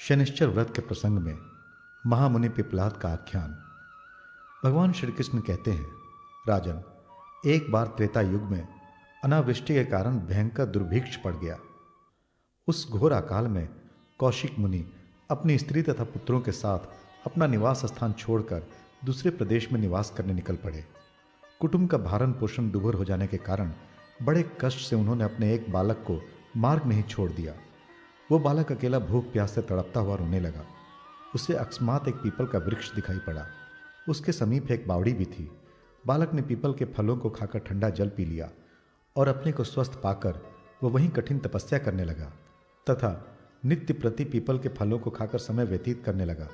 शनिश्चर व्रत के प्रसंग में महामुनि पिप्पलाद का आख्यान। भगवान श्री कृष्ण कहते हैं, राजन, एक बार त्रेता युग में अनावृष्टि के कारण भयंकर दुर्भिक्ष पड़ गया। उस घोर अकाल में कौशिक मुनि अपनी स्त्री तथा पुत्रों के साथ अपना निवास स्थान छोड़कर दूसरे प्रदेश में निवास करने निकल पड़े। कुटुंब का भारण पोषण दुभर हो जाने के कारण बड़े कष्ट से उन्होंने अपने एक बालक को मार्ग में ही छोड़ दिया। वो बालक अकेला भूख प्यास से तड़पता हुआ रोने लगा। उसे अकस्मात एक पीपल का वृक्ष दिखाई पड़ा। उसके समीप एक बावड़ी भी थी। बालक ने पीपल के फलों को खाकर ठंडा जल पी लिया और अपने को स्वस्थ पाकर वह वहीं कठिन तपस्या करने लगा तथा नित्य प्रति पीपल के फलों को खाकर समय व्यतीत करने लगा।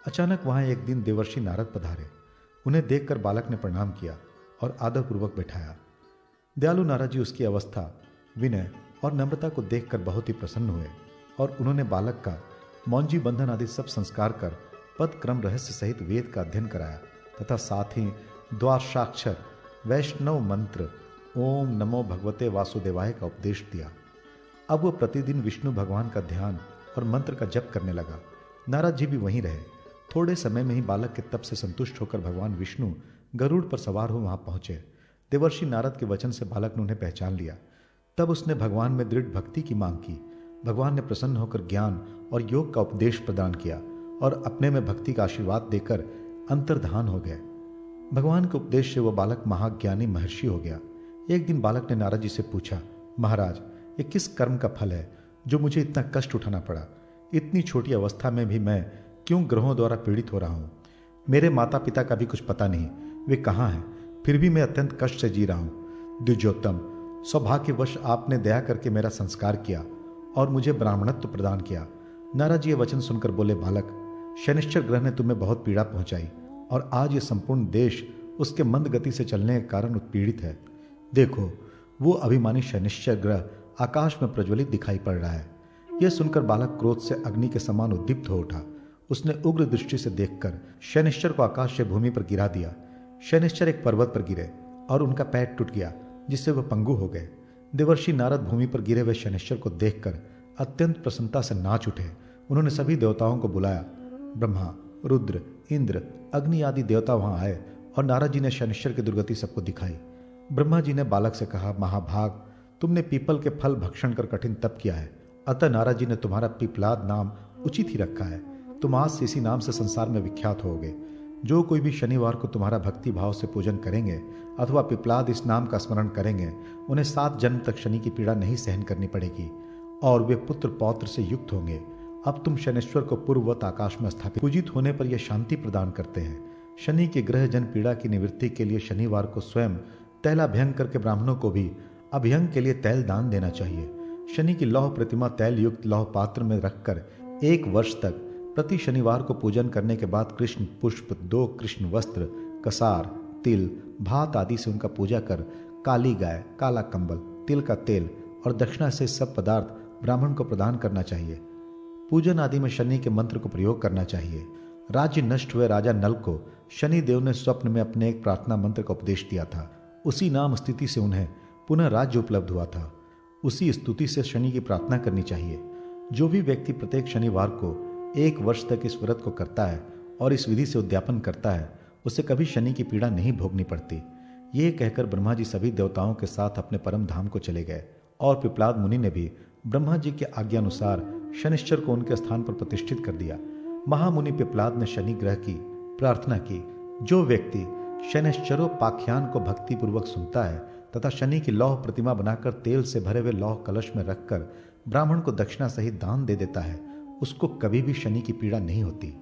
अचानक वहां एक दिन देवर्षि नारद पधारे। उन्हें देखकर बालक ने प्रणाम किया और आदरपूर्वक बैठाया। दयालु नारद जी उसकी अवस्था, विनय और नम्रता को देखकर बहुत ही प्रसन्न हुए और उन्होंने बालक का मौंजी बंधन आदि सब संस्कार कर पद क्रम रहस्य सहित वेद का अध्ययन कराया तथा साथ ही द्वादशाक्षर वैष्णव मंत्र ओम नमो भगवते वासुदेवाय का उपदेश दिया। अब वो प्रतिदिन विष्णु भगवान का ध्यान और मंत्र का जप करने लगा। नारद जी भी वहीं रहे। थोड़े समय में ही बालक के तप से संतुष्ट होकर भगवान विष्णु गरुड़ पर सवार हो वहां पहुंचे। देवर्षि नारद के वचन से बालक ने उन्हें पहचान लिया। तब उसने भगवान में दृढ़ भक्ति की मांग की। भगवान ने प्रसन्न होकर ज्ञान और योग का उपदेश प्रदान किया और अपने में भक्ति का आशीर्वाद देकर अंतर्धान हो गए। भगवान के उपदेश से वह बालक महाज्ञानी महर्षि हो गया। एक दिन बालक ने नारद जी से पूछा, महाराज, ये किस कर्म का फल है जो मुझे इतना कष्ट उठाना पड़ा? इतनी छोटी अवस्था में भी मैं क्यों ग्रहों द्वारा पीड़ित हो रहा हूँ? मेरे माता पिता का भी कुछ पता नहीं, वे कहाँ हैं? फिर भी मैं अत्यंत कष्ट से जी रहा हूँ। द्विजोत्तम, सौभाग्यवश आपने दया करके मेरा संस्कार किया और मुझे ब्राह्मणत्व प्रदान किया। नारद जी ये वचन सुनकर बोले, बालक, शनिश्चर ग्रह ने तुम्हें बहुत पीड़ा पहुंचाई और आज ये संपूर्ण देश उसके मंद गति से चलने के कारण उत्पीड़ित है। देखो, वो अभिमानी शनिश्चर ग्रह आकाश में प्रज्वलित दिखाई पड़ रहा है। यह सुनकर बालक क्रोध से अग्नि के समान उद्दीप्त हो उठा। उसने उग्र दृष्टि से देखकर शनिश्चर को आकाश से भूमि पर गिरा दिया। शनिश्चर एक पर्वत पर गिरे और उनका पैर टूट गया, जिससे वह पंगु हो गए। देवर्षि नारद भूमि पर गिरे हुए शनिश्चर को देखकर अत्यंत प्रसन्नता से नाच उठे। उन्होंने सभी देवताओं को बुलाया। ब्रह्मा, रुद्र, इंद्र, अग्नि आदि देवता वहां आए और नारद जी ने शनिश्चर की दुर्गति सबको दिखाई। ब्रह्मा जी ने बालक से कहा, महाभाग, तुमने पीपल के फल भक्षण कर कठिन तप किया है, अतः नारद जी ने तुम्हारा पिप्पलाद नाम उचित ही रखा है। तुम आज से इसी नाम से संसार में विख्यात होगे। जो कोई भी शनिवार को तुम्हारा भक्ति भाव से पूजन करेंगे अथवा पिप्पलाद इस नाम का स्मरण करेंगे, उन्हें 7 जन्म तक शनि की पीड़ा नहीं सहन करनी पड़ेगी और वे पुत्र पौत्र से युक्त होंगे। अब तुम शनिश्वर को पूर्ववत आकाश में स्थापित पूजित होने पर यह शांति प्रदान करते हैं। शनि के ग्रह जन पीड़ा की निवृत्ति के लिए शनिवार को स्वयं तैलाभ्यंग करके ब्राह्मणों को भी अभ्यंग के लिए तैल दान देना चाहिए। शनि की लौह प्रतिमा तैल युक्त लौह पात्र में रखकर 1 वर्ष तक प्रति शनिवार को पूजन करने के बाद कृष्ण पुष्प, 2 कृष्ण वस्त्र, कसार, तिल, भात आदि से उनका पूजा कर काली गाय, काला कंबल, तिल का तेल और दक्षिणा से सब पदार्थ ब्राह्मण को प्रदान करना चाहिए। पूजन आदि में शनि के मंत्र को प्रयोग करना चाहिए। राज्य नष्ट हुए राजा नल को शनि देव ने स्वप्न में अपने एक प्रार्थना मंत्र का उपदेश दिया था। उसी नाम स्थिति से उन्हें पुनः राज्य उपलब्ध हुआ था। उसी स्तुति से शनि की प्रार्थना करनी चाहिए। जो भी व्यक्ति प्रत्येक शनिवार को 1 वर्ष तक इस व्रत को करता है और इस विधि से उद्यापन करता है, उसे कभी शनि की पीड़ा नहीं भोगनी पड़ती। ये कहकर ब्रह्मा जी सभी देवताओं के साथ अपने परम धाम को चले गए और पिप्पलाद मुनि ने भी ब्रह्मा जी के आज्ञा अनुसार शनिश्चर को उनके स्थान पर प्रतिष्ठित कर दिया। महामुनि पिप्पलाद ने शनि ग्रह की प्रार्थना की। जो व्यक्ति शनिश्चरोपाख्यान को भक्तिपूर्वक सुनता है तथा शनि की लौह प्रतिमा बनाकर तेल से भरे हुए लौह कलश में रखकर ब्राह्मण को दक्षिणा सहित दान दे देता है, उसको कभी भी शनि की पीड़ा नहीं होती।